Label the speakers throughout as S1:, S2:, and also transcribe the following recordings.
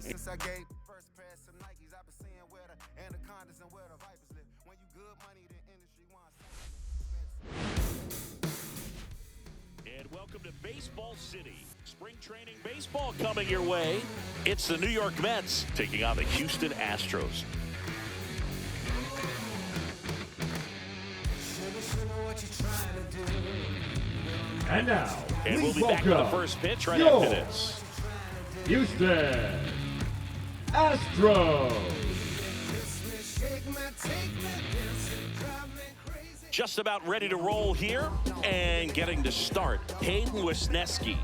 S1: Since I gave first pass some Nikes, I've been seeing where the anacondas and where the vipers live. When you good money, the industry wants.
S2: And welcome to Baseball City. Spring training baseball coming your way. It's the New York Mets taking on the Houston Astros.
S3: And now,
S2: and we'll be
S3: welcome
S2: back to the first pitch right after this.
S3: Houston Astros.
S2: Just about ready to roll here and getting to start. Hayden Wesneski.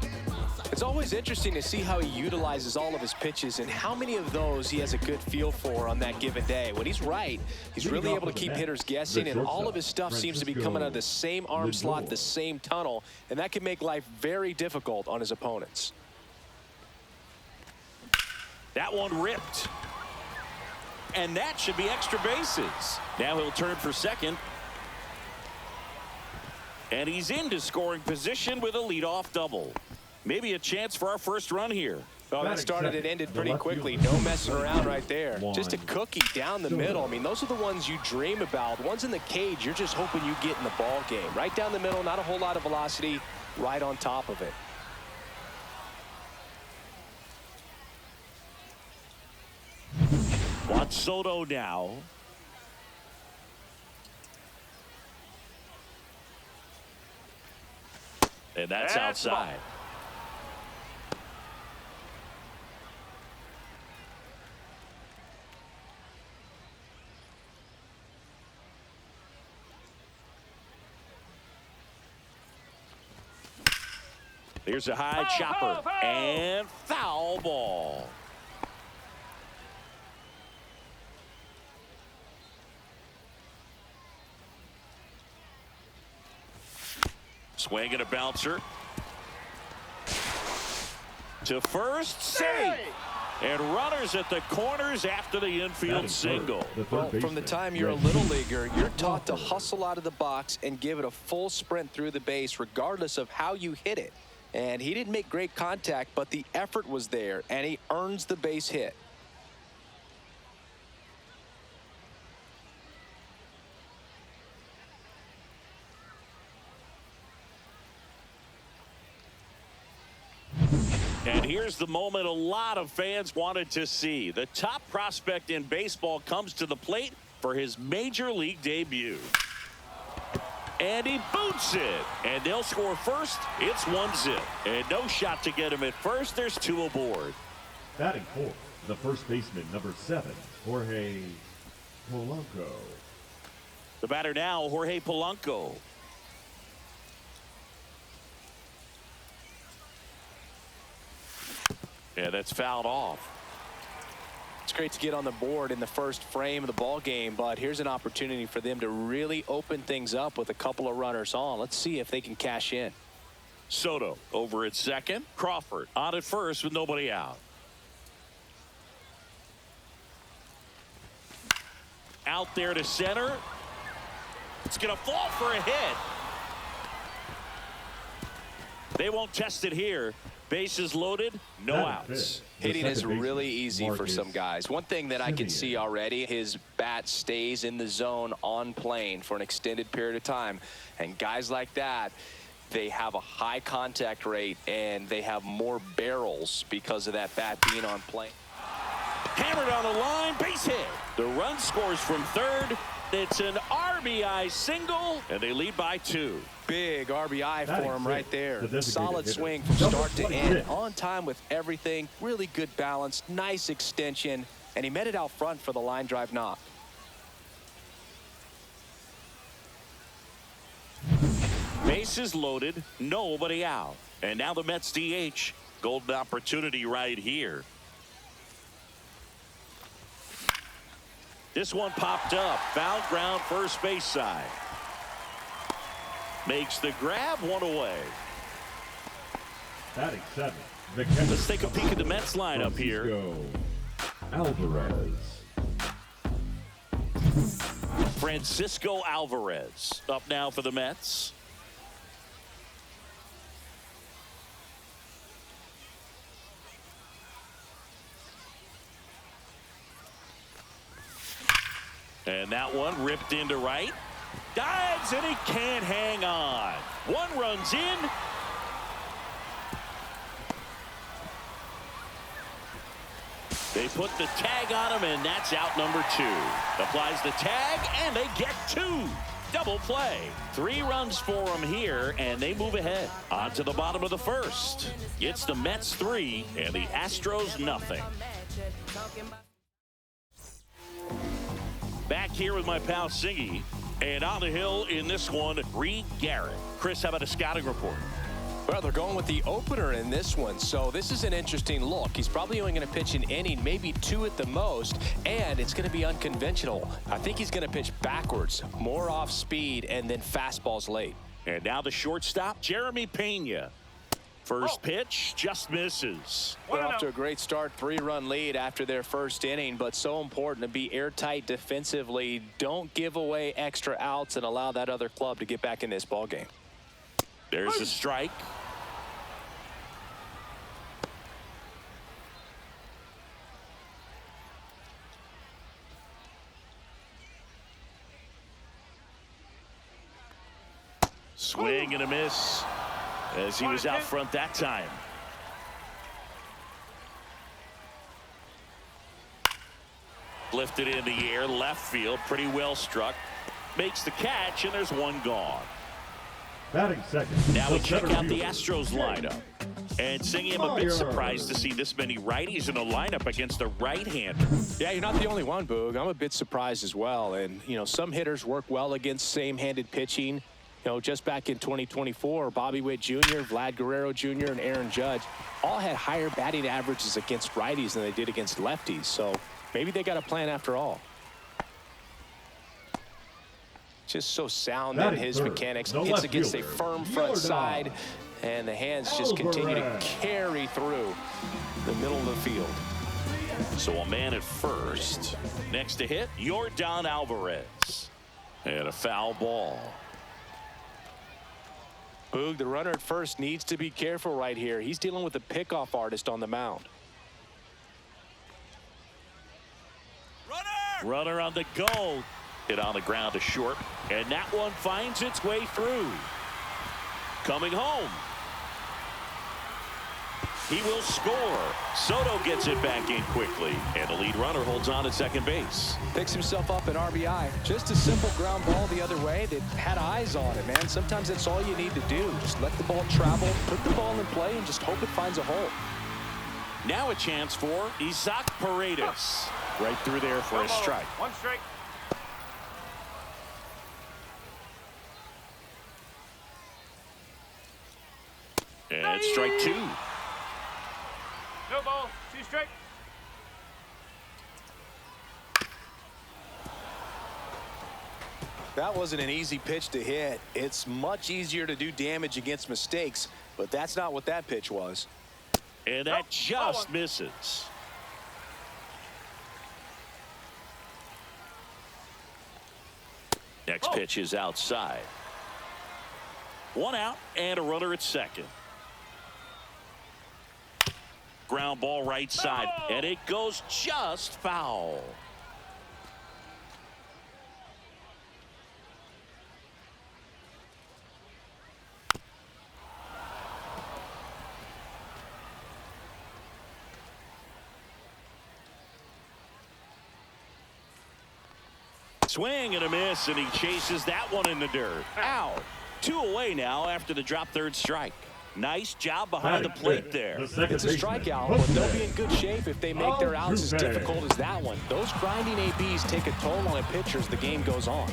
S4: It's always interesting to see how he utilizes all of his pitches and how many of those he has a good feel for on that given day. When he's right, he's really able to keep hitters guessing, and all of his stuff seems to be coming out of the same arm slot, the same tunnel, and that can make life very difficult on his opponents.
S2: That one ripped. And that should be extra bases. Now he'll turn for second. And he's into scoring position with a leadoff double. Maybe a chance for our first run here.
S4: Oh, that started and ended pretty quickly. No messing around right there. Just a cookie down the middle. I mean, those are the ones you dream about. The ones in the cage, you're just hoping you get in the ball game. Right down the middle, not a whole lot of velocity, right on top of it.
S2: Watch Soto now. And that's outside. Here's a high chopper and foul ball. Swing and a bouncer. To first, save. And runners at the corners after the infield single.
S4: Well, from the time you're a little leaguer, you're taught to hustle out of the box and give it a full sprint through the base regardless of how you hit it. And he didn't make great contact, but the effort was there, and he earns the base hit.
S2: And here's the moment a lot of fans wanted to see. The top prospect in baseball comes to the plate for his major league debut. And he boots it. And they'll score first. It's 1-0. And no shot to get him at first. There's two aboard.
S3: Batting fourth, the first baseman, number 7, Jorge Polanco.
S2: The batter now, Jorge Polanco. Yeah, that's fouled off.
S4: It's great to get on the board in the first frame of the ball game, but here's an opportunity for them to really open things up with a couple of runners on. Let's see if they can cash in.
S2: Soto over at second. Crawford on at first with nobody out. Out there to center. It's going to fall for a hit. They won't test it here. Bases loaded, no outs.
S4: Hitting is really easy for some guys. One thing that I can see already, his bat stays in the zone on plane for an extended period of time. And guys like that, they have a high contact rate and they have more barrels because of that bat being on plane.
S2: Hammered on the line, base hit. The run scores from third. It's an RBI single, and they lead by 2.
S4: Big RBI for him right there. Solid swing from start to end. On time with everything. Really good balance. Nice extension. And he met it out front for the line drive knock.
S2: Bases loaded. Nobody out. And now the Mets DH. Golden opportunity right here. This one popped up. Foul ground first base side. Makes the grab, one away.
S3: Batting 7.
S2: Let's take a peek at the Mets lineup here.
S3: Alvarez.
S2: Francisco Alvarez up now for the Mets. And that one ripped into right. Dives, and he can't hang on. One runs in. They put the tag on him, and that's out number 2. Applies the tag, and they get 2. Double play. 3 runs for him here, and they move ahead. On to the bottom of the first. It's the Mets 3 and the Astros nothing. Back here with my pal Singy, and on the hill in this one, Reed Garrett. Chris, how about a scouting report?
S4: Well, they're going with the opener in this one, so this is an interesting look. He's probably only going to pitch an inning, maybe 2 at the most, and it's going to be unconventional. I think he's going to pitch backwards, more off speed, and then fastballs late.
S2: And now the shortstop, Jeremy Pena. First pitch just misses.
S4: They're off to a great start, 3-run lead after their first inning, but so important to be airtight defensively. Don't give away extra outs and allow that other club to get back in this ball game.
S2: There's a strike. Swing and a miss as he was out front that time. Lifted in the air, left field, pretty well struck. Makes the catch, and there's one gone.
S3: Batting second.
S2: Now we check out the Astros lineup. And Singy, I'm a bit surprised to see this many righties in a lineup against a right-hander.
S4: Yeah, you're not the only one, Boog. I'm a bit surprised as well. And, you know, some hitters work well against same-handed pitching. You know, just back in 2024, Bobby Witt Jr., Vlad Guerrero Jr., and Aaron Judge all had higher batting averages against righties than they did against lefties. So maybe they got a plan after all. Just so sound in his mechanics. Hits against a firm front side, and the hands just continue to carry through the middle of the field.
S2: So a man at first. Next to hit, Yordan Alvarez. And a foul ball.
S4: Boog, the runner at first needs to be careful right here. He's dealing with a pickoff artist on the mound.
S2: Runner on the go. Hit on the ground to short, and that one finds its way through. Coming home. He will score. Soto gets it back in quickly, and the lead runner holds on at second base.
S4: Picks himself up an RBI. Just a simple ground ball the other way that had eyes on it, man. Sometimes that's all you need to do. Just let the ball travel, put the ball in play, and just hope it finds a hole.
S2: Now a chance for Isaac Paredes. Right through there for a strike.
S5: One strike.
S2: And strike 2.
S5: No ball. 2 strike.
S4: That wasn't an easy pitch to hit. It's much easier to do damage against mistakes, but that's not what that pitch was.
S2: And that just misses. Next pitch is outside. 1 out and a runner at second. Ground ball right side, and it goes just foul. Swing and a miss, and he chases that one in the dirt. Out. 2 away now after the drop third strike. Nice job behind the plate there.
S4: It's a strikeout, but they'll be in good shape if they make their outs as difficult as that one. Those grinding ABs take a toll on a pitcher as the game goes on.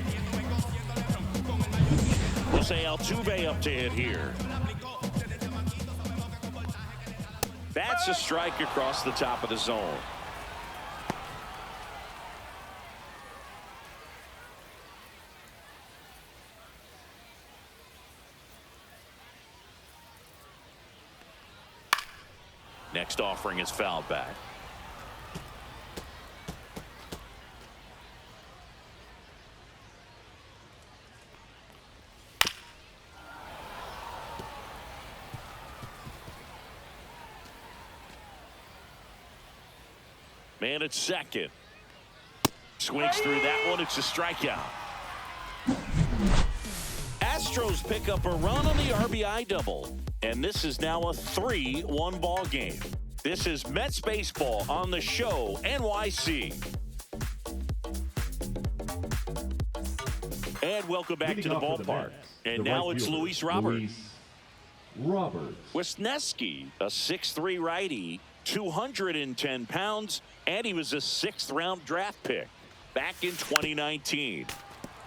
S2: Jose Altuve up to hit here. That's a strike across the top of the zone. Next offering is fouled back. Man at second. Swings through that one. It's a strikeout. Astros pick up a run on the RBI double. And this is now a 3-1 ball game. This is Mets Baseball on the show, NYC. And welcome back to the ballpark. And now it's Luis Robert. Wisniewski, a 6'3" righty, 210 pounds, and he was a 6th-round draft pick back in 2019.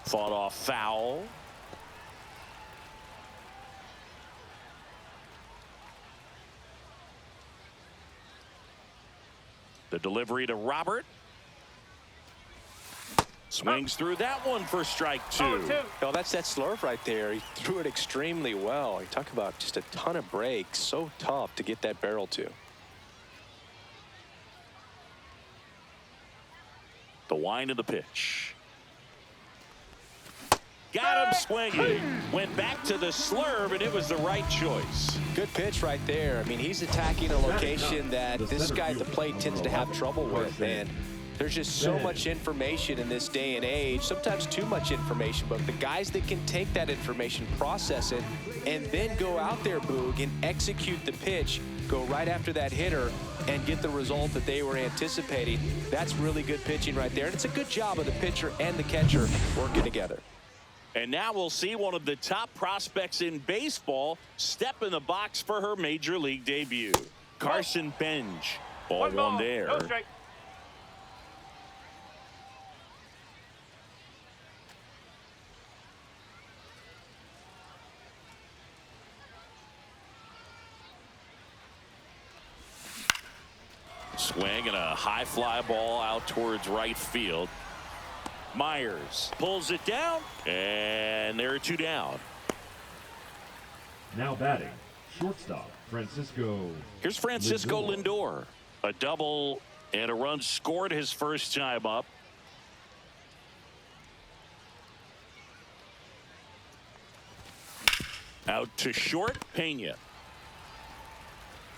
S2: Fought off foul. The delivery to Robert. Swings through that one for strike 2.
S4: Oh, that's that slurve right there. He threw it extremely well. You talk about just a ton of breaks. So tough to get that barrel to.
S2: The wind of the pitch. Got him swinging. Went back to the slurve, and it was the right choice.
S4: Good pitch right there. I mean, he's attacking a location that this guy at the plate tends to have trouble with, and there's just so much information in this day and age, sometimes too much information, but the guys that can take that information, process it, and then go out there, Boog, and execute the pitch, go right after that hitter, and get the result that they were anticipating. That's really good pitching right there, and it's a good job of the pitcher and the catcher working together.
S2: And now we'll see one of the top prospects in baseball step in the box for her major league debut. Carson Benj. Ball one there.
S5: No strike.
S2: Swing and a high fly ball out towards right field. Myers pulls it down, and there are 2 down.
S3: Now batting, shortstop, Francisco.
S2: Here's Francisco Lindor. A double and a run scored his first time up. Out to short, Pena.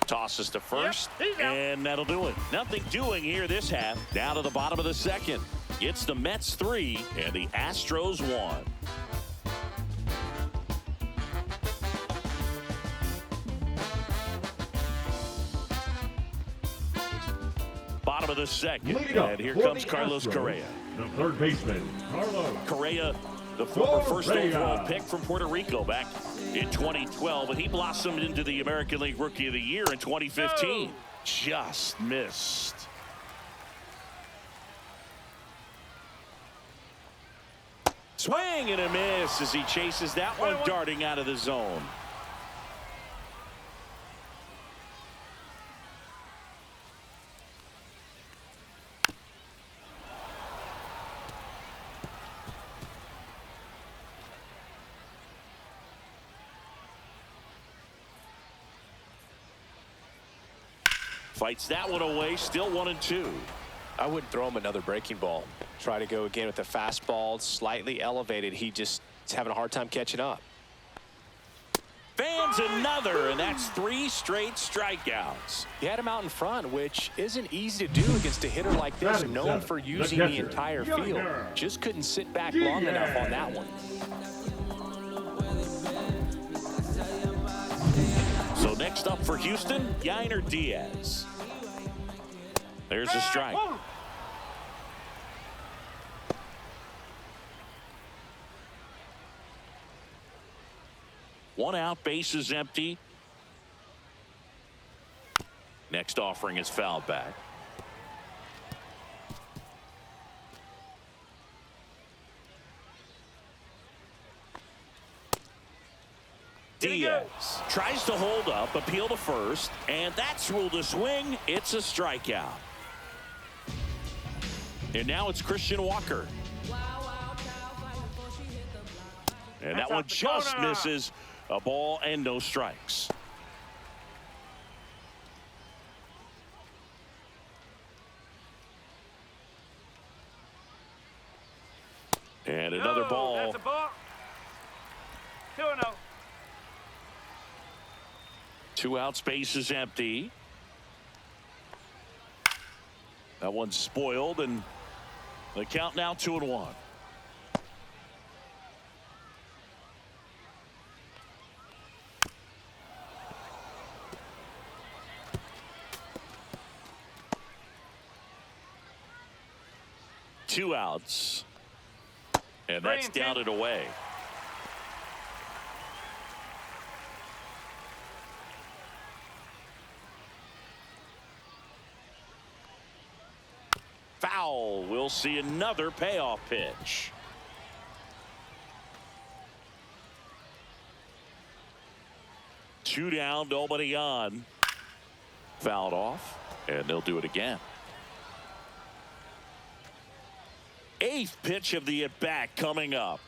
S2: Tosses to first, and that'll do it. Nothing doing here this half. Down to the bottom of the second. It's the Mets 3 and the Astros 1. Bottom of the second, and here comes Carlos Correa.
S3: The third baseman, Carlos
S2: Correa, the former first overall pick from Puerto Rico back in 2012, and he blossomed into the American League Rookie of the Year in 2015. Just missed. Swing and a miss as he chases that one darting out of the zone. Fights that one away, still 1-2.
S4: I wouldn't throw him another breaking ball. Try to go again with the fastball, slightly elevated. He just is having a hard time catching up.
S2: Fans another, and that's 3 straight strikeouts.
S4: He had him out in front, which isn't easy to do against a hitter like this, known for using the entire field. Just couldn't sit back long enough on that one.
S2: So next up for Houston, Yainer Diaz. There's a strike. 1 out, base is empty. Next offering is fouled back. Diaz tries to hold up, appeal to first, and that's ruled a swing. It's a strikeout. And now it's Christian Walker. And that one just misses. A ball and no strikes. And another ball.
S5: That's a ball. 2-0.
S2: 2 out, space is empty. That one's spoiled, and The count now 2-1. Two outs. And that's down and away. Foul. We'll see another payoff pitch. Two down, nobody on. Fouled off, and they'll do it again. Eighth pitch of the at-bat coming up.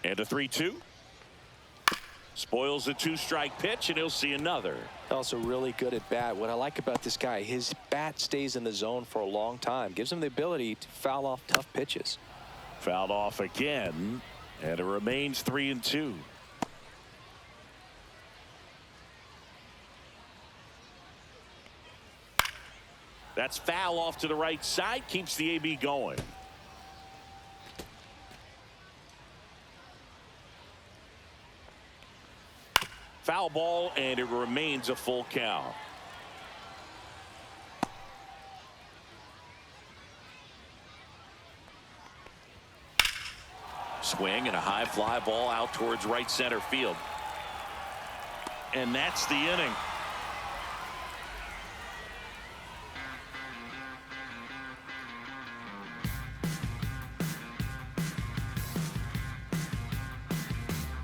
S2: And a 3-2. Spoils the two-strike pitch, and he'll see another.
S4: Also really good at bat. What I like about this guy, his bat stays in the zone for a long time. Gives him the ability to foul off tough pitches.
S2: Fouled off again, and it remains 3-2. That's foul off to the right side, keeps the AB going. Foul ball, and it remains a full count. Swing and a high fly ball out towards right center field. And that's the inning.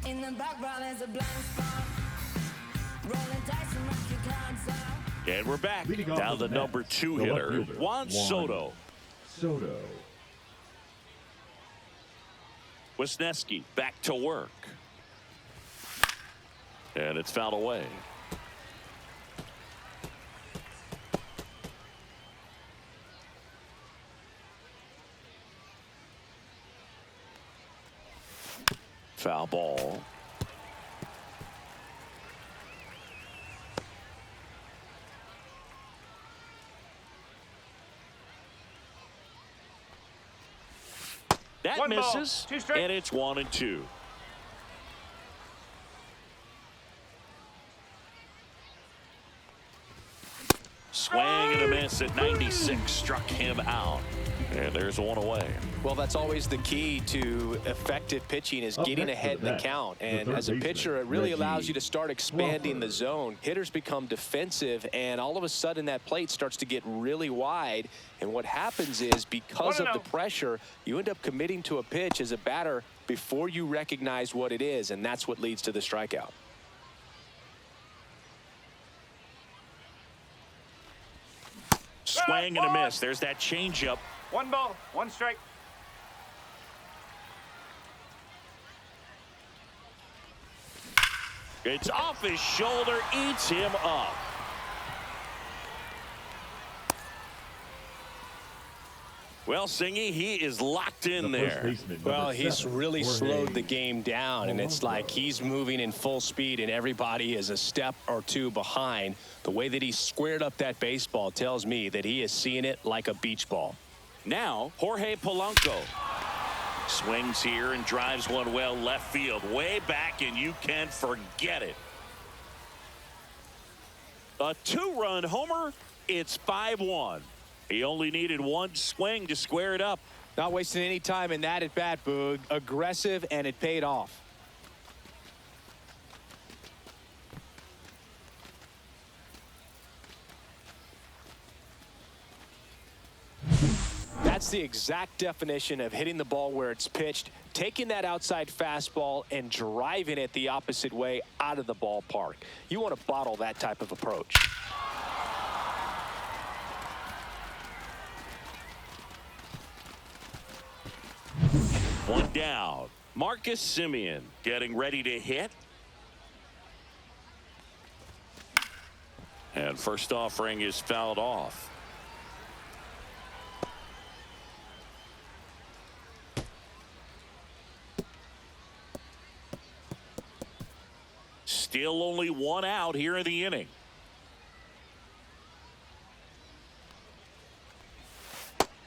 S6: In the background is a blank spot. Rolling dice and knock your cards out.
S2: And we're back.
S3: Leading off
S2: Down the
S3: the
S2: number
S3: Mets,
S2: 2
S3: the left
S2: hitter,
S3: fielder,
S2: Juan Soto.
S3: Soto.
S2: Wisniewski back to work. And it's fouled away. Foul ball. That
S5: One ball,
S2: misses,
S5: 2 strikes.
S2: and it's 1-2. Swing and a miss at 96, struck him out. And there's one away.
S4: Well, that's always the key to effective pitching is
S3: Up
S4: getting
S3: next
S4: ahead
S3: for
S4: in
S3: the
S4: the count.
S3: Mets, the
S4: And
S3: third
S4: as a
S3: baseman,
S4: pitcher, it really allows
S3: Reggie
S4: you to start expanding the
S3: Crawford.
S4: zone. Hitters become defensive, and all of a sudden that plate starts to get really wide. And what happens is because of the
S5: 1-0.
S4: pressure, you end up committing to a pitch as a batter before you recognize what it is, and that's what leads to the strikeout.
S2: Swing and a miss. There's that changeup.
S5: 1 ball, 1 strike.
S2: It's off his shoulder, eats him up. Well, Singy, he is locked in
S3: The first
S2: there.
S3: baseman, number
S7: Well, he's
S3: 7,
S7: really
S3: Jorge
S7: slowed the game down, and it's like
S3: Polanco.
S7: he's moving in full speed, and everybody is a step or two behind. The way that he squared up that baseball tells me that he is seeing it like a beach ball.
S2: Now, Jorge Polanco swings here and drives one well left field, way back, and you can forget it. A 2-run homer. It's 5-1. He only needed one swing to square it up.
S4: Not wasting any time in that at bat, Boog. Aggressive, and it paid off. That's the exact definition of hitting the ball where it's pitched, taking that outside fastball and driving it the opposite way out of the ballpark. You want to bottle that type of approach.
S2: One down. Marcus Semien getting ready to hit. And first offering is fouled off. Still only one out here in the inning.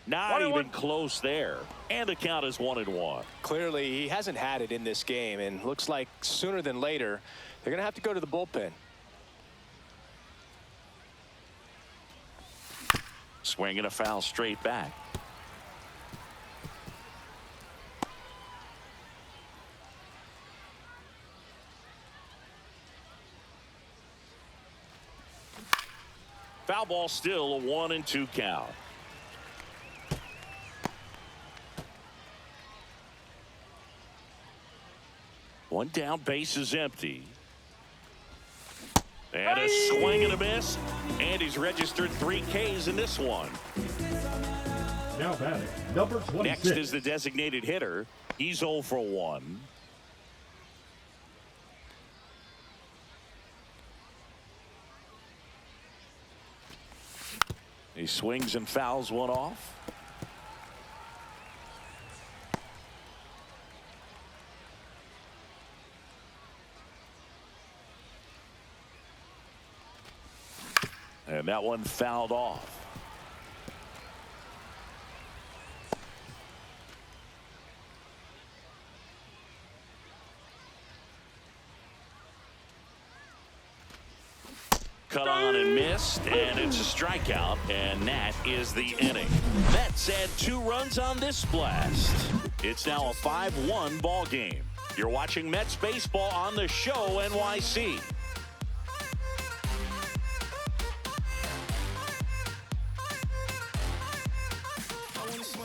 S2: Not even close there. And the count is 1-1.
S4: Clearly, he hasn't had it in this game, and looks like sooner than later, they're going to have to go to the bullpen.
S2: Swinging a foul straight back. Foul ball, still a 1-2 count. One down, base is empty. And a swing and a miss. And he's registered 3 Ks in this one.
S3: Now batting, number 26.
S2: Next is the designated hitter. He's 0 for 1. He swings and fouls one off. And that one fouled off. Cut on and missed, and it's a strikeout, and that is the inning. Mets had 2 runs on this blast. It's now a 5-1 ball game. You're watching Mets baseball on the Show NYC.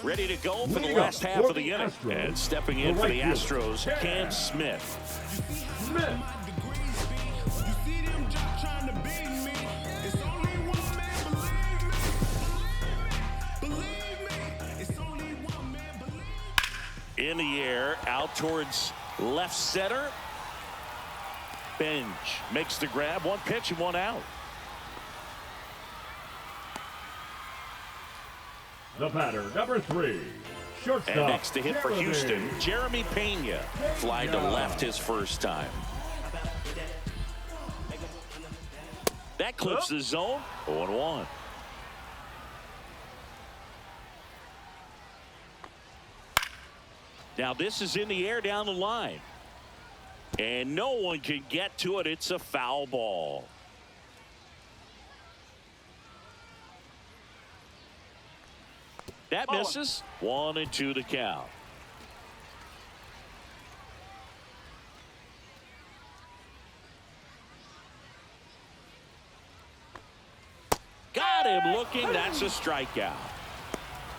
S2: Ready to go for the last half of the inning. And stepping in for the Astros, Cam Smith. In the air, out towards left center. Bench makes the grab. 1 pitch and 1 out.
S3: The batter, number 3, shortstop.
S2: And next to hit for Houston, Jeremy Pena. Fly to left his first time. That clips the zone. 0-1. Now this is in the air down the line. And no one can get to it. It's a foul ball. That misses. 1-2 to count. Got him looking. That's a strikeout.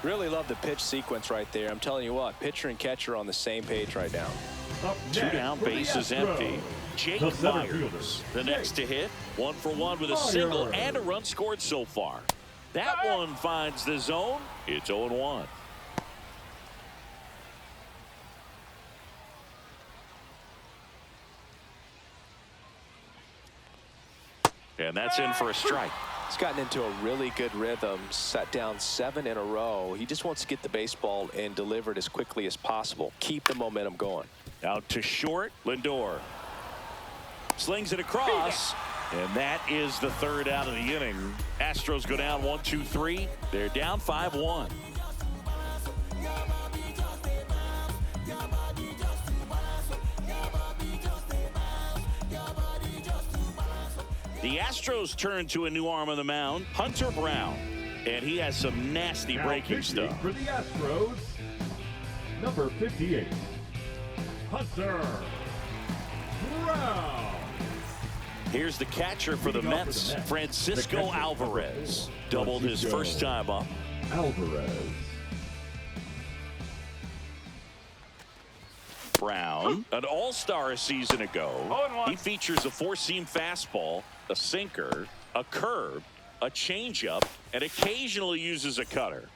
S4: Really love the pitch sequence right there. I'm telling you what, pitcher and catcher on the same page right now.
S2: 2 down, base is empty. Jake Myers, the next to hit. 1 for 1 with a single and a run scored so far. That one finds the zone. It's 0-1. And that's in for a strike.
S4: He's gotten into a really good rhythm, set down 7 in a row. He just wants to get the baseball and deliver it as quickly as possible. Keep the momentum going.
S2: Out to short, Lindor. Slings it across. And that is the 3rd out of the inning. Astros go down 1-2-3. They're down 5-1. The Astros turn to a new arm on the mound, Hunter Brown. And he has some nasty breaking stuff.
S3: For the Astros, number 58, Hunter Brown.
S2: Here's the catcher for the Mets, Francisco Alvarez. Doubled his first time up.
S3: Alvarez.
S2: Brown, an all-star a season ago. He features a 4-seam fastball, a sinker, a curve, a changeup, and occasionally uses a cutter.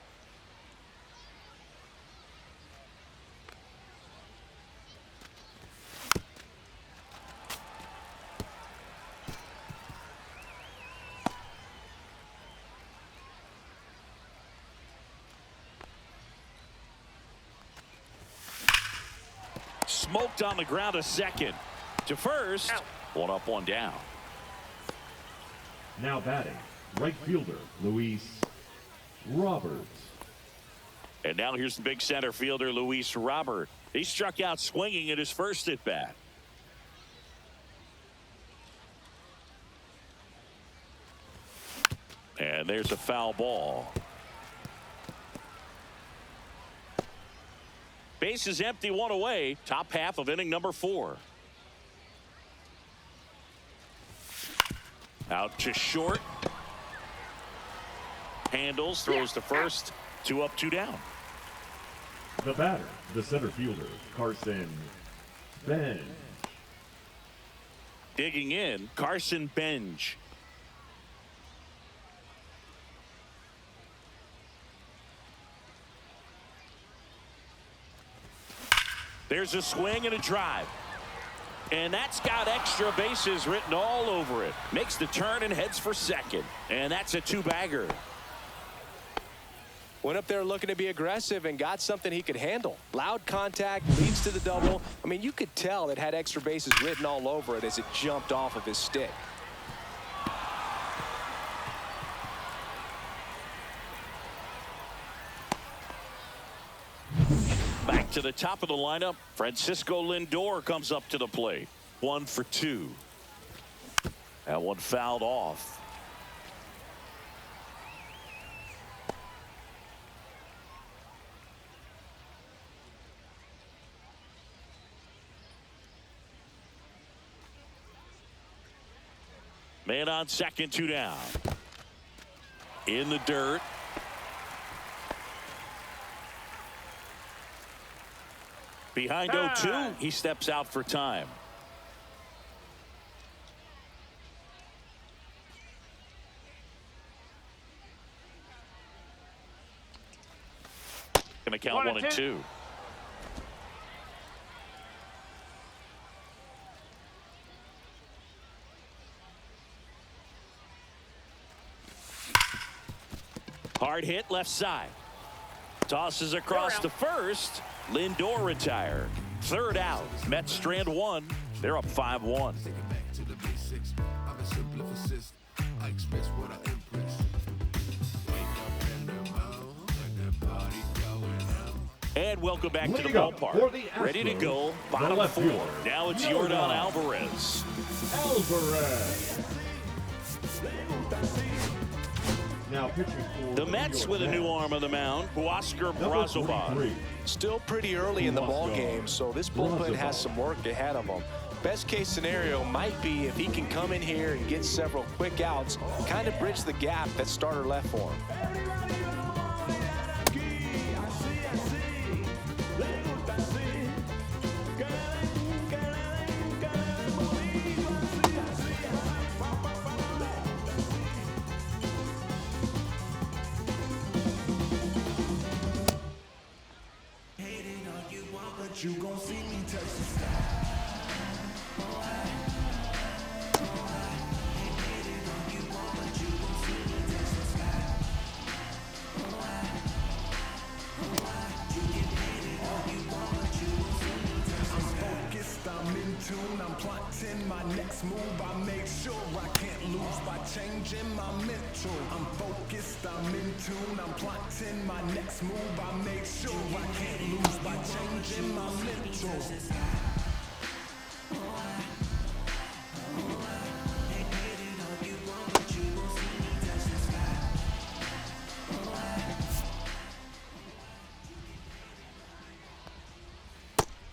S2: Smoked on the ground, a second. To first. One up, one down.
S3: Now batting, right fielder, Luis Roberts.
S2: And now here's the big center fielder, Luis Robert. He struck out swinging at his first at bat. And there's a foul ball. Base is empty, one away. Top half of inning number 4. Out to short. Handles, throws to first. 2 up, 2 down.
S3: The batter, the center fielder, Carson Bench.
S2: Digging in, Carson Bench. There's a swing and a drive. And that's got extra bases written all over it. Makes the turn and heads for second. And that's a 2-bagger.
S4: Went up there looking to be aggressive and got something he could handle. Loud contact, leads to the double. I mean, you could tell it had extra bases written all over it as it jumped off of his stick.
S2: Back to the top of the lineup. Francisco Lindor comes up to the plate. 1 for 2. That one fouled off. Man on second, 2 down. In the dirt. Behind 0-2, he steps out for time. Gonna count 1 and 2. Hard hit left side. Tosses across to first. Lindor retired. 3rd out. Mets strand 1. They're up 5-1. And welcome back to the ballpark. Ready to go. Bottom 4. Now it's Yordan Alvarez.
S3: Now pitching for
S2: the Mets with a new arm on the mound, Huascar Brazoban.
S4: Still pretty early in the ball game, so this bullpen has some work ahead of him. Best case scenario might be if he can come in here and get several quick outs, kind of bridge the gap that starter left for him.
S1: You gon' see me touch the sky. I'm in tune, I'm plotting my next move. I make sure I can't lose by changing my mental. I'm focused, I'm in tune, I'm plotting my next move. I make sure I can't lose by changing my mental.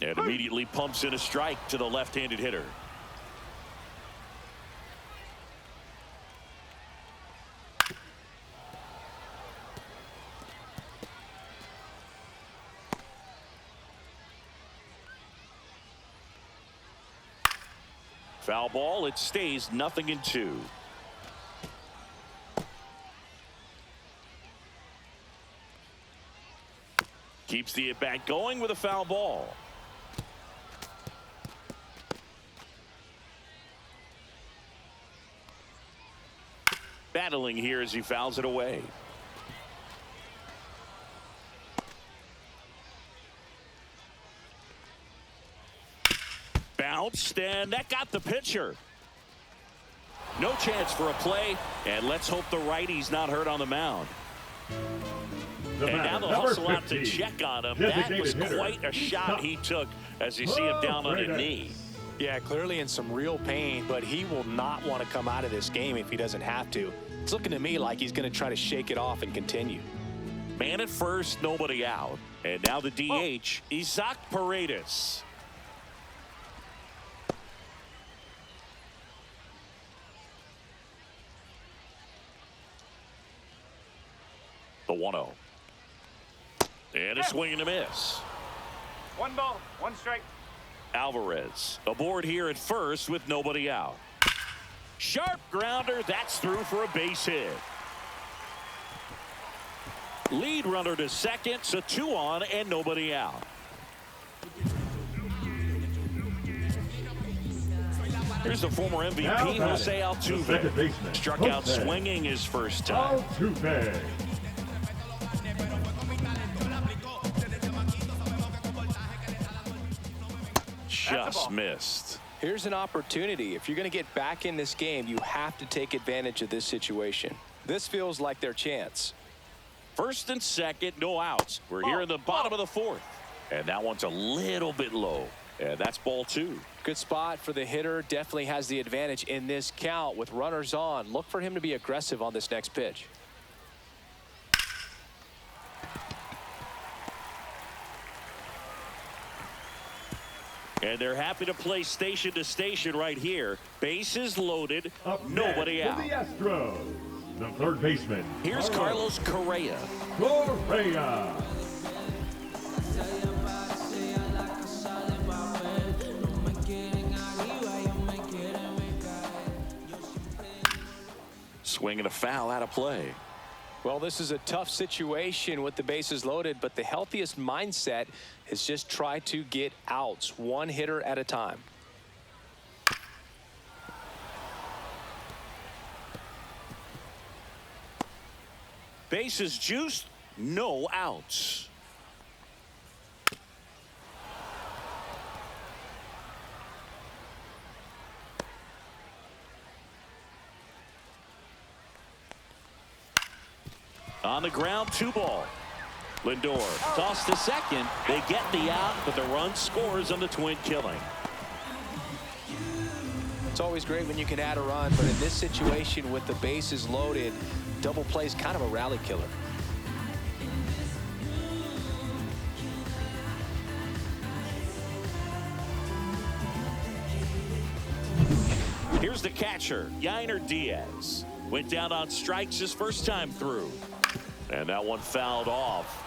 S2: And immediately pumps in a strike to the left-handed hitter. Foul ball. It stays 0-2. Keeps the at-bat going with a foul ball. Battling here as he fouls it away. Bounced, and that got the pitcher. No chance for a play, and let's hope the righty's not hurt on the mound. And now they'll hustle out to check on him. That was quite a shot he took as you see him down on a knee.
S4: Yeah, clearly in some real pain, but he will not want to come out of this game if he doesn't have to. It's looking to me like he's going to try to shake it off and continue.
S2: Man at first, nobody out. And now the DH, Isaac Paredes. The 1-0. And a swing and a miss.
S5: 1 ball, 1 strike.
S2: Alvarez aboard here at first with nobody out. Sharp grounder. That's through for a base hit. Lead runner to second, so 2 on and nobody out. Here's the former MVP, Jose Altuve. Struck out swinging his first time.
S3: Altuve.
S2: Just missed.
S4: Here's an opportunity. If you're going to get back in this game, you have to take advantage of this situation. This feels like their chance.
S2: First and second, no outs. We're here in the bottom of the 4th. And that one's a little bit low. And that's ball 2.
S4: Good spot for the hitter. Definitely has the advantage in this count with runners on. Look for him to be aggressive on this next pitch.
S2: And they're happy to play station to station right here. Bases loaded, nobody out.
S3: The Astros, the third baseman.
S2: Here's Carlos Correa.
S3: Correa.
S2: Swing and a foul out of play.
S4: Well, this is a tough situation with the bases loaded, but the healthiest mindset is just try to get outs, 1 hitter at a time.
S2: Bases juiced, no outs. On the ground, 2 ball. Lindor tossed to second. They get the out, but the run scores on the twin killing.
S4: It's always great when you can add a run, but in this situation with the bases loaded, double play is kind of a rally killer.
S2: Here's the catcher, Yainer Diaz. Went down on strikes his first time through. And that one fouled off.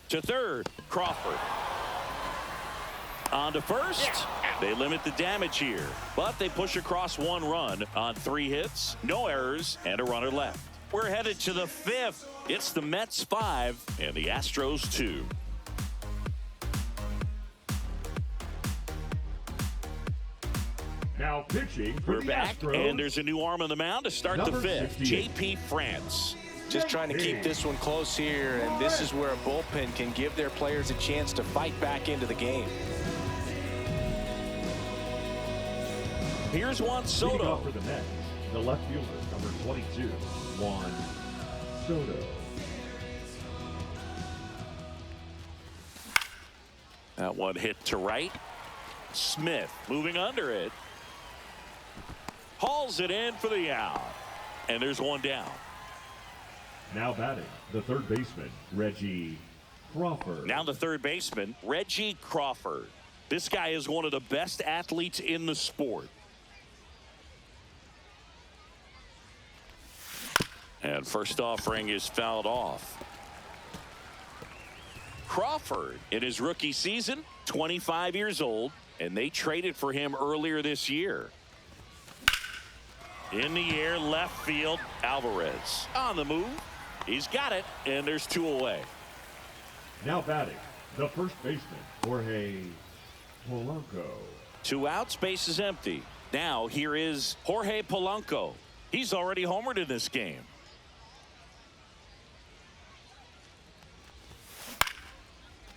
S2: To third, Crawford. On to first. They limit the damage here, but they push across 1 run on 3 hits, no errors, and a runner left. We're headed to the 5th. It's the Mets 5 and the Astros 2.
S3: Now pitching for
S2: We're
S3: the
S2: back,
S3: Astros,
S2: and there's a new arm on the mound to start the 5th.
S3: 68.
S2: JP France.
S4: Just trying to keep this one close here, and this is where a bullpen can give their players a chance to fight back into the game.
S2: Here's Juan
S3: Leading
S2: Soto.
S3: off for the Mets, the left fielder, number 22, Juan Soto.
S2: That one hit to right. Smith moving under it. Hauls it in for the out. And there's 1 down.
S3: Now batting, the third baseman, Reggie Crawford.
S2: Now the third baseman, Reggie Crawford. This guy is one of the best athletes in the sport. And first offering is fouled off. Crawford, in his rookie season, 25 years old, and they traded for him earlier this year. In the air, left field, Alvarez on the move. He's got it, and there's 2 away.
S3: Now batting, the first baseman, Jorge Polanco.
S2: 2 outs, base is empty. Now here is Jorge Polanco. He's already homered in this game.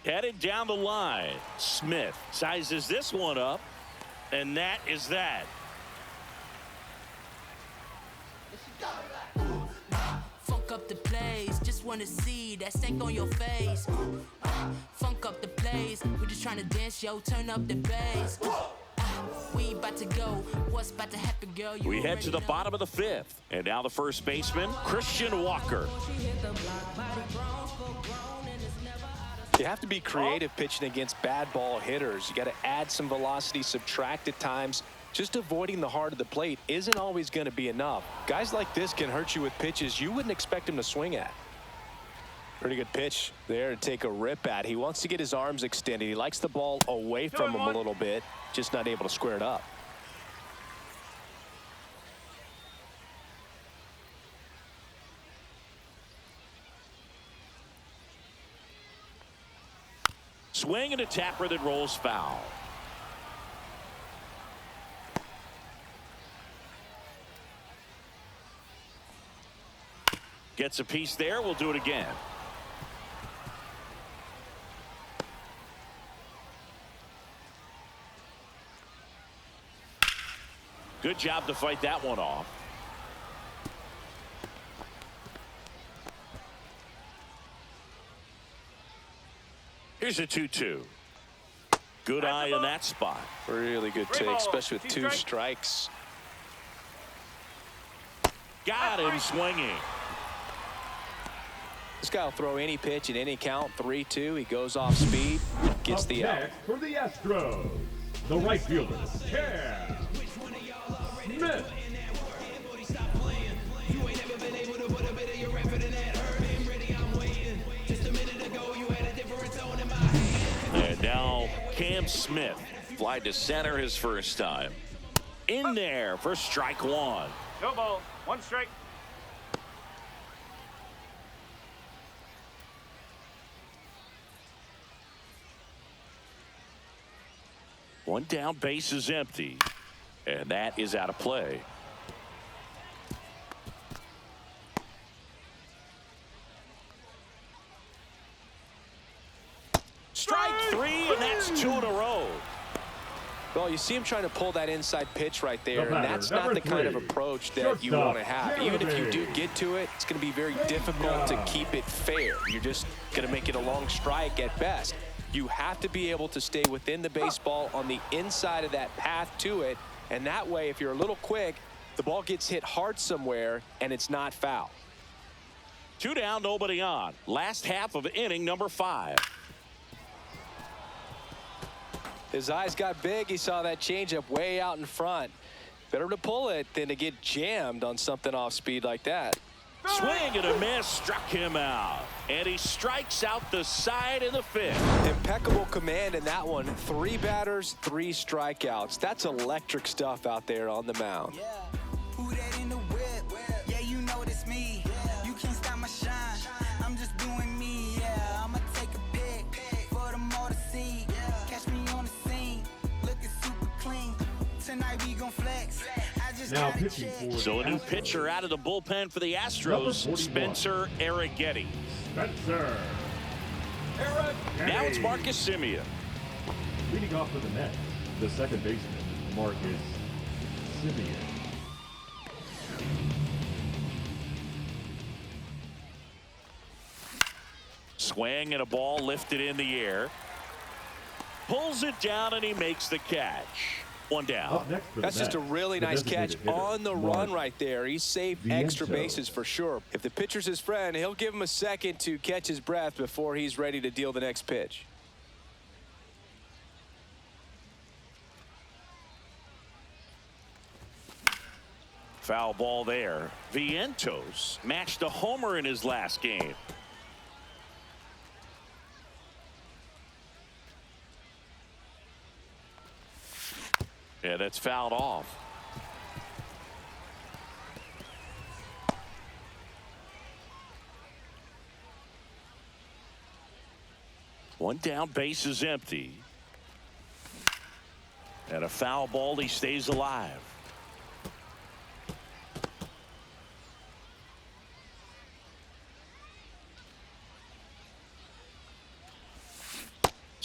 S2: Headed down the line. Smith sizes this one up, and that is that.
S6: Funk up the place, just wanna see that stank on your face. Funk up the place, we just trying to dance, yo, turn up the bass. We about to go, what's about to happen, girl?
S2: We head to the bottom of the fifth, and now the first baseman, Christian Walker.
S4: You have to be creative pitching against bad ball hitters. You got to add some velocity, subtract at times. Just avoiding the heart of the plate isn't always going to be enough. Guys like this can hurt you with pitches you wouldn't expect him to swing at. Pretty good pitch there to take a rip at. He wants to get his arms extended. He likes the ball away from him a little bit, just not able to square it up.
S2: Swing and a tapper that rolls foul. Gets a piece there. We'll do it again. Good job to fight that one off. Here's a 2-2. Good eye in that spot.
S4: Really good take, especially with 2 strikes.
S2: Got him swinging.
S4: This guy will throw any pitch at any count. 3-2. He goes off speed, gets
S3: Up
S4: the out.
S3: next for the Astros, the right fielder, Cam Smith.
S2: And now Cam Smith fly to center his first time. In there for strike one.
S5: No ball. 1 strike.
S2: One down, base is empty. And that is out of play. Strike 3, and that's 2 in a row.
S4: Well, you see him trying to pull that inside pitch right there, and that's not the kind of approach that you
S3: Shortstop,
S4: want to have. Even if you do get to it, it's going to be very difficult to keep it fair. You're just going to make it a long strike at best. You have to be able to stay within the baseball on the inside of that path to it, and that way, if you're a little quick, the ball gets hit hard somewhere, and it's not foul.
S2: 2 down, nobody on. Last half of inning number 5.
S4: His eyes got big. He saw that changeup way out in front. Better to pull it than to get jammed on something off speed like that.
S2: Swing and a miss, struck him out. And he strikes out the side in the 5th.
S4: Impeccable command in that one. 3 batters, 3 strikeouts. That's electric stuff out there on the mound.
S8: Yeah. Who that in the whip? Yeah, you know it's me. You can't stop my shine. I'm just doing me. Yeah, I'ma take a pic for them all to see. Catch me on the scene, looking super clean. Tonight we gon' flex. I just
S3: Now
S8: gotta
S3: pitching
S8: check.
S3: for
S2: So a new
S3: the
S2: pitcher out of the bullpen for the Astros,
S3: 41.
S2: Spencer Arrighetti.
S3: Spencer.
S2: Now it's Marcus Semien.
S3: Leading off for the Mets, the second baseman, Marcus Semien.
S2: Swing and a ball lifted in the air. Pulls it down and he makes the catch. 1 down.
S3: Up next for the
S4: That's just a
S3: Mets,
S4: really
S3: the
S4: nice catch
S3: designated hitter,
S4: on the
S3: Mark
S4: run right there. He saved extra bases for sure. If the pitcher's his friend, he'll give him a second to catch his breath before he's ready to deal the next pitch.
S2: Foul ball there. Vientos matched a homer in his last game. Yeah, that's fouled off. One down, base is empty. And a foul ball, he stays alive.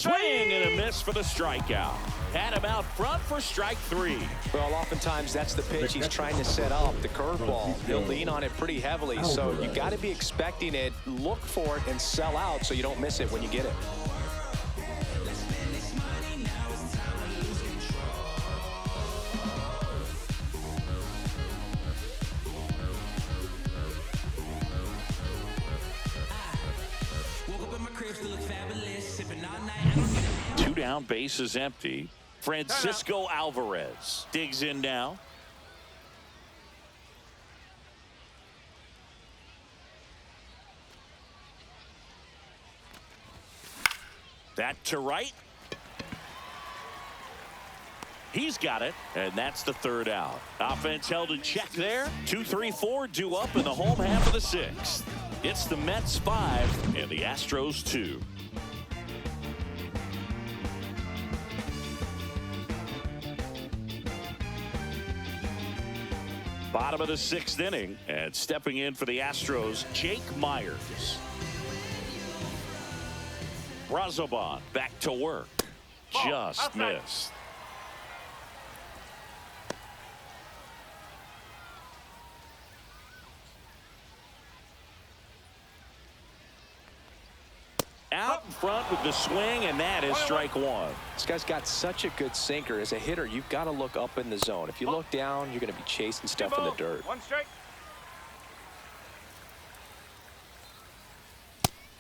S2: Swing and a miss for the strikeout. Had him out front for strike 3.
S4: Well, oftentimes that's the pitch he's trying to set up, the curveball. He'll lean on it pretty heavily, so you got to be expecting it, look for it, and sell out so you don't miss it when you get it.
S2: Two down, bases empty. Francisco Alvarez digs in now. That to right. He's got it, and that's the third out. Offense held in check there. 2-3-4 due up in the home half of the 6th. It's the Mets 5 and the Astros 2. Bottom of the 6th inning, and stepping in for the Astros, Jake Myers. Brazoban back to work. Just missed. Out in front with the swing, and that is strike 1.
S4: This guy's got such a good sinker. As a hitter, you've got to look up in the zone. If you look down, you're going to be chasing stuff in the dirt.
S5: 1 strike.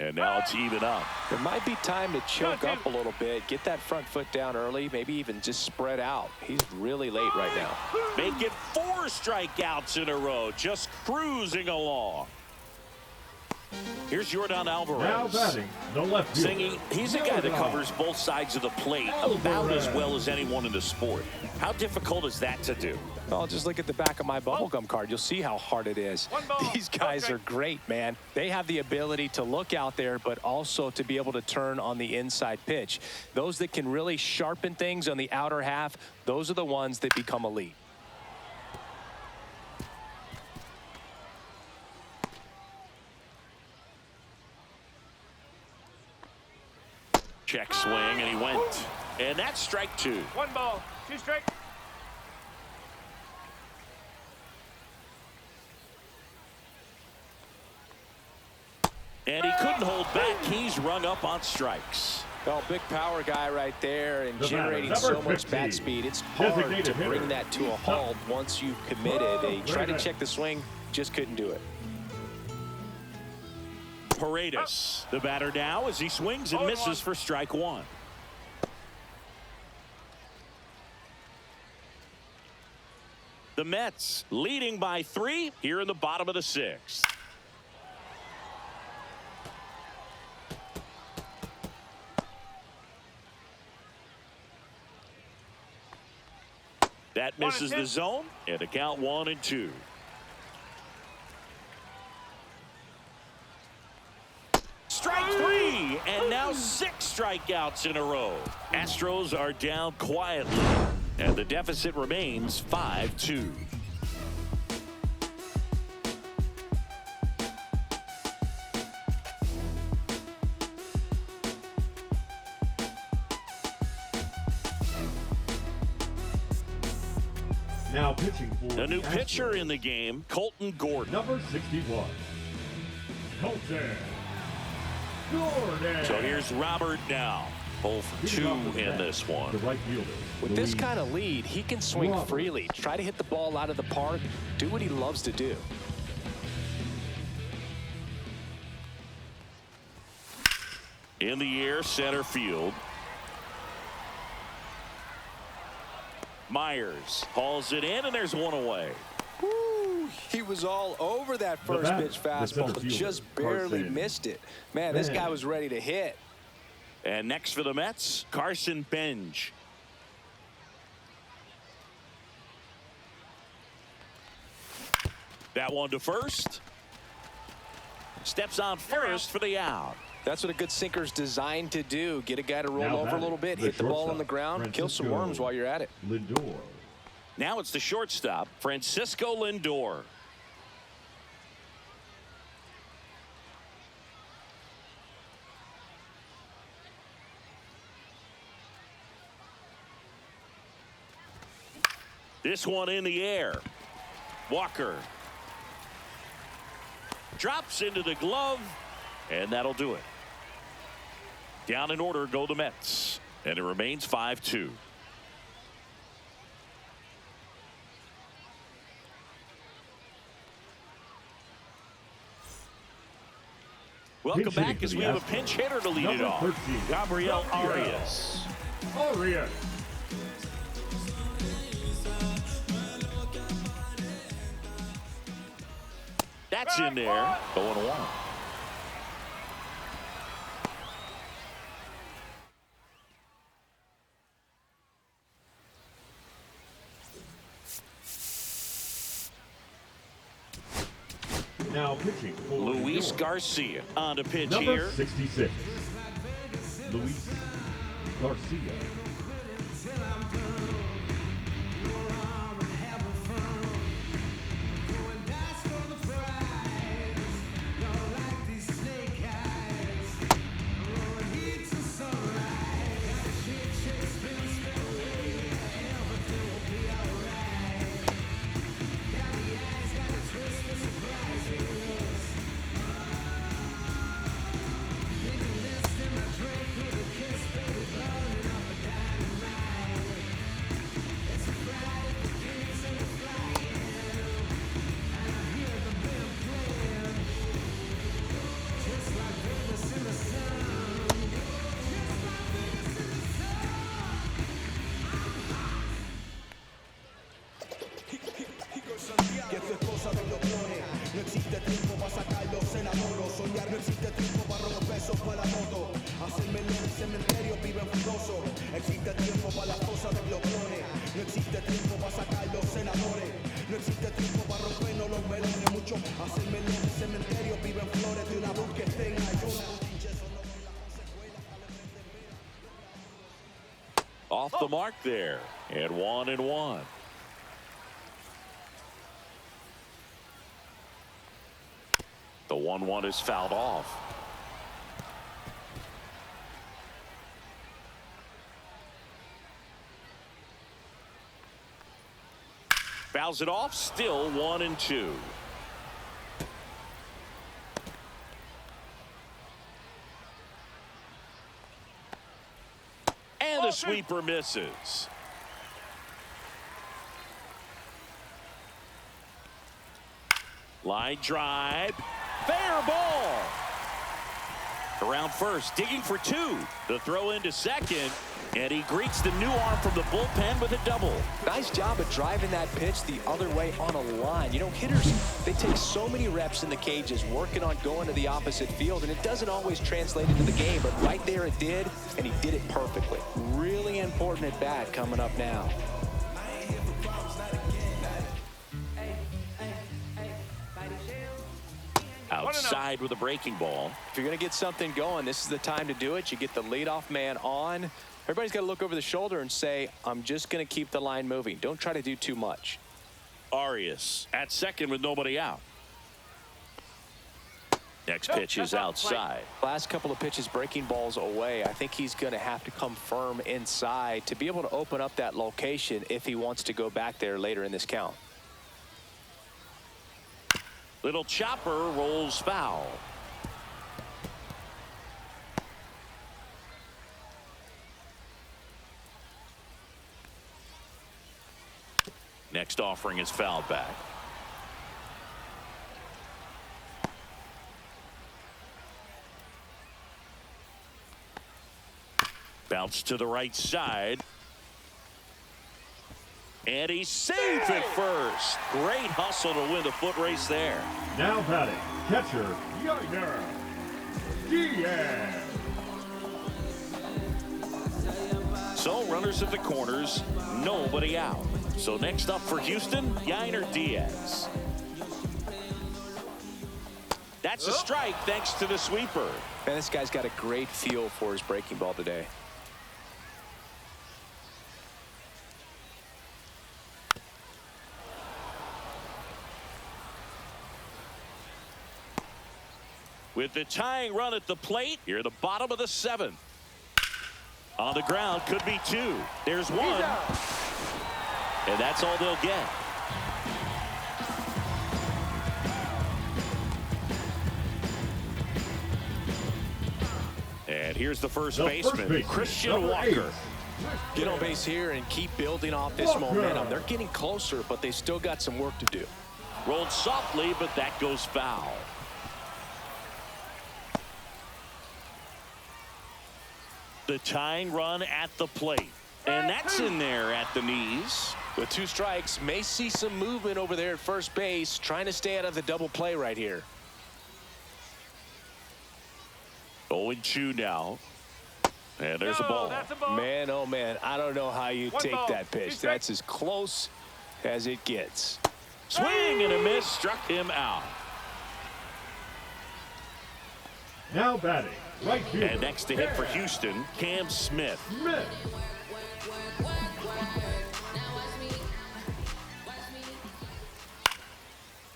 S2: And now it's even up.
S4: There might be time to choke up a little bit, get that front foot down early, maybe even just spread out. He's really late right now.
S2: Make it 4 strikeouts in a row, just cruising along. Here's Jordan Alvarez.
S3: Now batting, the left fielder.
S2: Singing, he's a guy that covers both sides of the plate about as well as anyone in the sport. How difficult is that to do?
S4: Well, just look at the back of my bubblegum card. You'll see how hard it is. These guys are great, man. They have the ability to look out there, but also to be able to turn on the inside pitch. Those that can really sharpen things on the outer half, those are the ones that become elite.
S2: Check swing, and he went. And that's strike 2.
S5: 1 ball, 2 strike.
S2: And he couldn't hold back. He's rung up on strikes.
S4: Well, big power guy right there and
S3: The
S4: generating
S3: batter,
S4: so
S3: number
S4: much
S3: 15,
S4: bat speed. It's hard
S3: designated
S4: to bring
S3: hitter.
S4: that to a halt once you've committed. They tried to check the swing, just couldn't do it.
S2: Paredes, the batter now as he swings and misses for strike 1. The Mets leading by 3 here in the bottom of the 6th. That misses the zone, and a count 1-2. Strike 3, and now 6 strikeouts in a row. Astros are down quietly, and the deficit remains 5-2.
S3: Now pitching for
S2: A new
S3: the
S2: pitcher
S3: Astros,
S2: in the game, Colton Gordon.
S3: number 61, Colton Gordon.
S2: So here's Robert now. 0 for 2 in this
S3: The
S2: one.
S3: right fielder.
S4: With this
S3: Luis
S4: kind of lead, he can swing
S3: Robert.
S4: freely, try to hit the ball out of the park, do what he loves to do.
S2: In the air, center field. Myers hauls it in, and there's one away.
S4: Woo, he was all over that first
S3: batter,
S4: pitch
S3: the center
S4: fastball,
S3: fielder,
S4: just barely
S3: Carson
S4: missed it. Man, this guy
S3: Bench.
S4: was ready to hit.
S2: And next for the Mets, Carson Bench. That one to first. Steps on first for the out.
S4: That's what a good sinker's designed to do. Get a guy to roll
S3: Now
S4: over a
S3: batting,
S4: little bit,
S3: the
S4: hit the ball on
S3: shortstop,
S4: the ground, kill some
S3: Francisco
S4: worms while you're at it.
S3: Lindor.
S2: Now it's the shortstop, Francisco Lindor. This one in the air. Walker drops into the glove, and that'll do it. Down in order go the Mets, and it remains 5-2. Welcome back as we have a pinch hitter to lead it off.
S3: 13,
S2: Gabriel Arias.
S3: Arias.
S2: That's in there. 0-1.
S3: Now pitching for
S2: Luis Garcia on to pitch
S3: number
S2: here.
S3: 66. Luis Garcia.
S2: Off the mark there, and 1-1. The 1-1 is fouled off. Fouls it off, still 1-2. And the sweeper misses. Line drive. Fair ball. Around first, digging for two. The throw into second, and he greets the new arm from the bullpen with a double.
S4: Nice job of driving that pitch the other way on a line. You know, hitters, they take so many reps in the cages working on going to the opposite field, and it doesn't always translate into the game, but right there it did, and he did it perfectly. Really important at bat coming up now.
S2: Outside with a breaking ball.
S4: If you're going to get something going, this is the time to do it. You get the leadoff man on. Everybody's got to look over the shoulder and say, I'm just going to keep the line moving. Don't try to do too much.
S2: Arias at second with nobody out. Next pitch is outside.
S4: Last couple of pitches breaking balls away. I think he's going to have to come firm inside to be able to open up that location if he wants to go back there later in this count.
S2: Little chopper rolls foul. Next offering is fouled back. Bounce to the right side. And he's safe at first. Great hustle to win the foot race there.
S3: Now batting, catcher, Yainer Diaz.
S2: So runners at the corners, nobody out. So next up for Houston, Yainer Diaz. That's a strike thanks to the sweeper.
S4: Man, this guy's got a great feel for his breaking ball today.
S2: With the tying run at the plate, here the bottom of the seventh. On the ground, could be two. There's one. And that's all they'll get. And here's the first baseman, Christian Walker.
S7: Get on base here and keep building off this momentum. They're getting closer, but they still got some work to do.
S2: Rolled softly, but that goes foul. The tying run at the plate. And that's in there at the knees.
S7: With 2 strikes, may see some movement over there at first base, trying to stay out of the double play right here.
S2: 0-2 now. And there's a ball.
S5: That's a ball.
S7: Man, oh man, I don't know how you take that pitch. That's as close as it gets.
S2: Swing and a miss, struck him out.
S3: Now batting, right fielder.
S2: And next to hit for Houston, Cam Smith.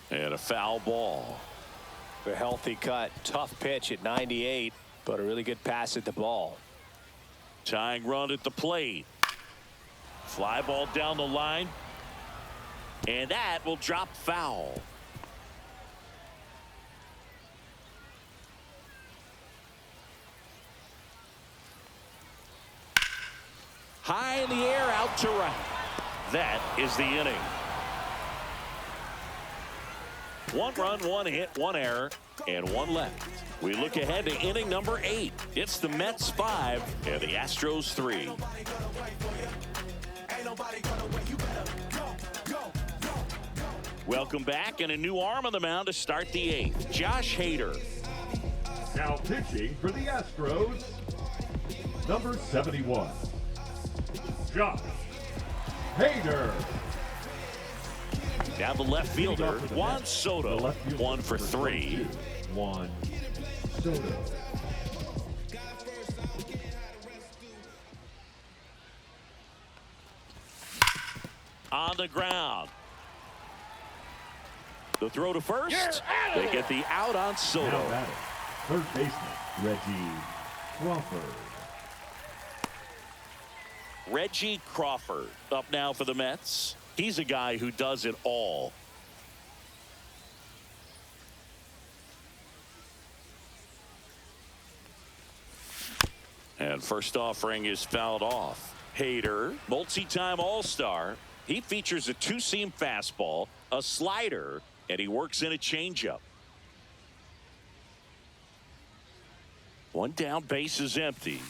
S2: And a foul ball.
S7: A healthy cut, tough pitch at 98, but a really good pass at the ball.
S2: Tying run at the plate. Fly ball down the line. And that will drop foul. High in the air, out to right. That is the inning. 1 run, 1 hit, 1 error, and 1 left. We look ahead to inning number 8. It's the Mets 5 and the Astros 3. Welcome back, and a new arm on the mound to start the 8th. Josh Hader.
S3: Now pitching for the Astros, number 71, Josh Hader.
S2: Now the left fielder, Juan Soto, 1 for 3.
S3: Juan Soto.
S2: On the ground. The throw to first. They get the out on Soto.
S3: Now batting, third baseman, Reggie Crawford.
S2: Reggie Crawford up now for the Mets. He's a guy who does it all. And first offering is fouled off. Hader, multi-time All-Star. He features a 2-seam fastball, a slider, and he works in a changeup. 1 down, base is empty.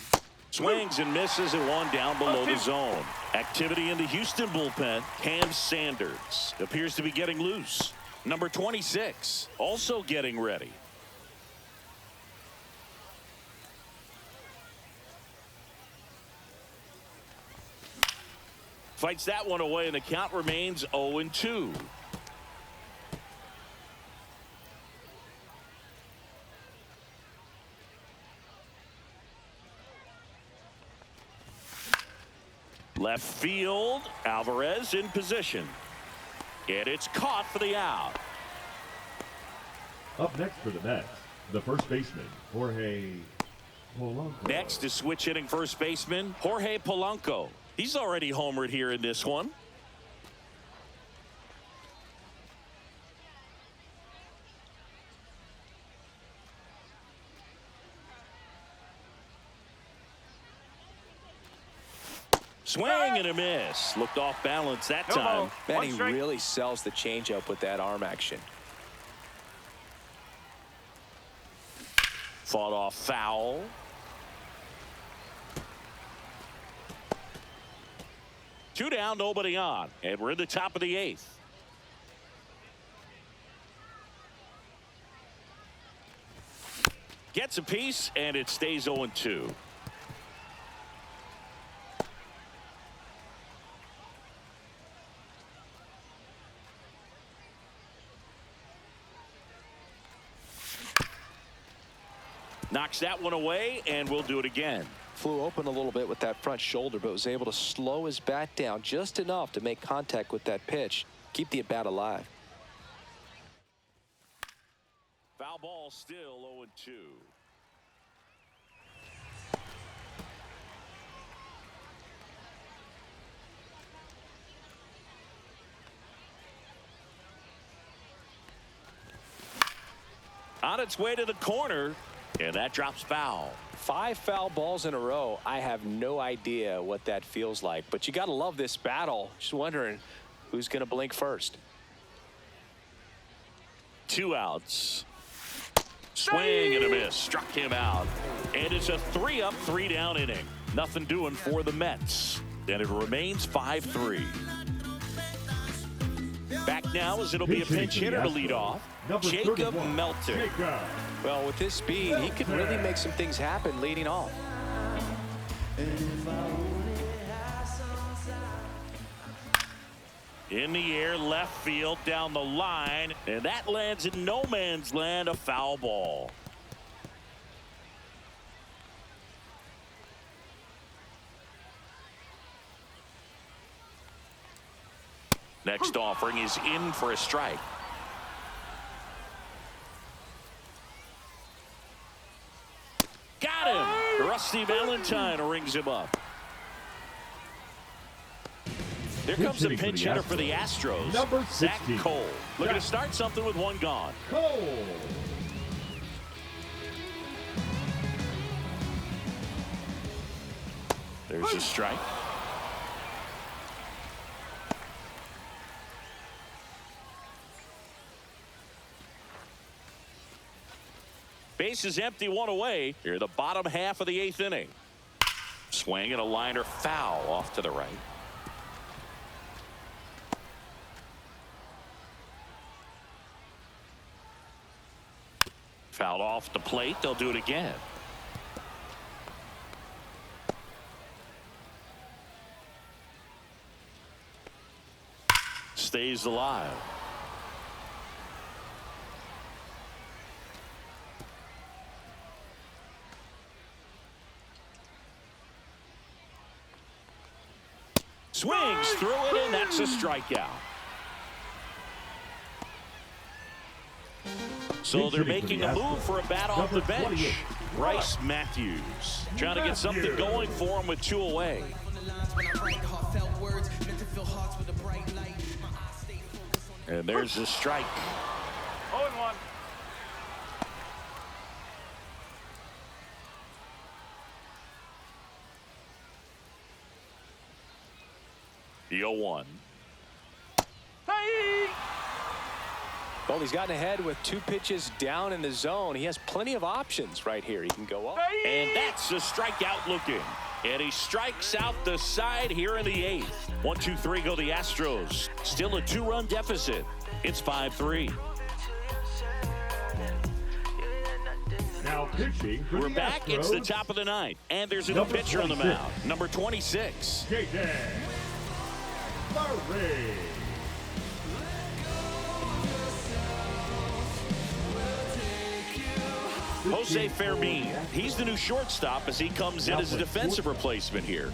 S2: Swings and misses at 1 down below the zone. Activity in the Houston bullpen. Cam Sanders appears to be getting loose. Number 26 also getting ready. Fights that one away, and the count remains 0-2. Left field, Alvarez in position. And it's caught for the out.
S3: Up next for the Mets, the first baseman, Jorge Polanco.
S2: Next is switch hitting first baseman, Jorge Polanco. He's already homered here in this one. Swing and a miss. Looked off balance that time.
S7: Man, he really sells the changeup with that arm action.
S2: Fought off foul. Two down, nobody on. And we're in the top of the 8th. Gets a piece, and it stays 0-2. Knocks that one away, and we'll do it again.
S4: Flew open a little bit with that front shoulder, but was able to slow his bat down just enough to make contact with that pitch, keep the at-bat alive.
S2: Foul ball, still 0-2. On its way to the corner, and that drops foul.
S4: 5 foul balls in a row. I have no idea what that feels like, but you got to love this battle. Just wondering who's going to blink first.
S2: 2 outs. Swing and a miss. Struck him out. And it's a 3-up, 3-down inning. Nothing doing for the Mets. And it remains 5-3. Back now as it'll be a pinch hitter to lead off. Jacob Melton.
S4: Well, with his speed, he could really make some things happen leading off.
S2: In the air, left field, down the line, and that lands in no man's land, a foul ball. Next offering is in for a strike. Got him! Rusty Valentine rings him up. There comes a pinch hitter for the Astros.
S3: Number 16.
S2: Zach Cole. Looking to start something with 1 gone.
S3: Cole.
S2: There's a strike. Base is empty, 1 away. Here, the bottom half of the 8th inning. Swing and a liner foul off to the right. Fouled off the plate. They'll do it again. Stays alive. Swings through it, and that's a strikeout. So they're making a move for a bat off the bench. Bryce Matthews trying to get something going for him with 2 away. And there's the strike.
S5: 0-1.
S2: The 0-1.
S5: Hey!
S4: Well, he's gotten ahead with 2 pitches down in the zone. He has plenty of options right here. He can go up.
S2: And that's a strikeout looking. And he strikes out the side here in the 8th. 1, 2, 3 go the Astros. Still a 2-run deficit. It's 5-3.
S3: Now pitching for
S2: We're
S3: the
S2: back.
S3: Astros.
S2: It's the top of the 9th. And there's a new
S3: Number
S2: pitcher on the
S3: 26.
S2: mound. Number 26.
S3: J.J. Murray.
S2: Jose Fermin. He's the new shortstop as he comes in as a defensive replacement here.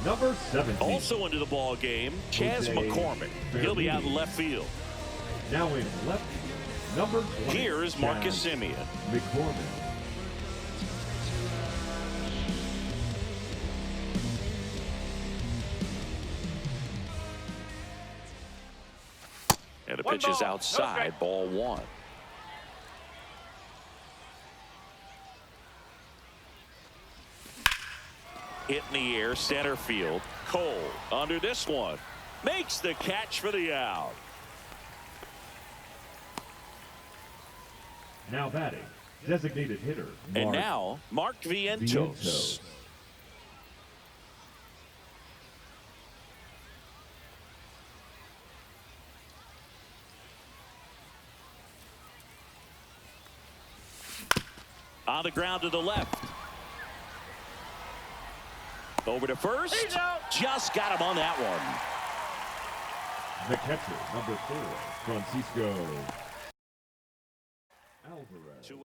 S3: Number 17.
S2: Also into the ball game, Chas
S3: Jose
S2: McCormick. He'll be out in left field.
S3: Now in left, number 20.
S2: Here is Marcus
S3: Chas
S2: Semien.
S3: McCormick.
S2: And the
S5: 1
S2: pitch is
S5: ball, no
S2: outside,
S5: strike.
S2: ball 1. Hit in the air, center field. Cole under this one. Makes the catch for the out.
S3: Now batting, designated hitter.
S2: And
S3: Mark
S2: now, Mark Vientos.
S3: Vientos.
S2: On the ground to the left. Over to first.
S5: He's out.
S2: Just got him on that one.
S3: The catcher, number 4, Francisco Alvarez.
S2: 2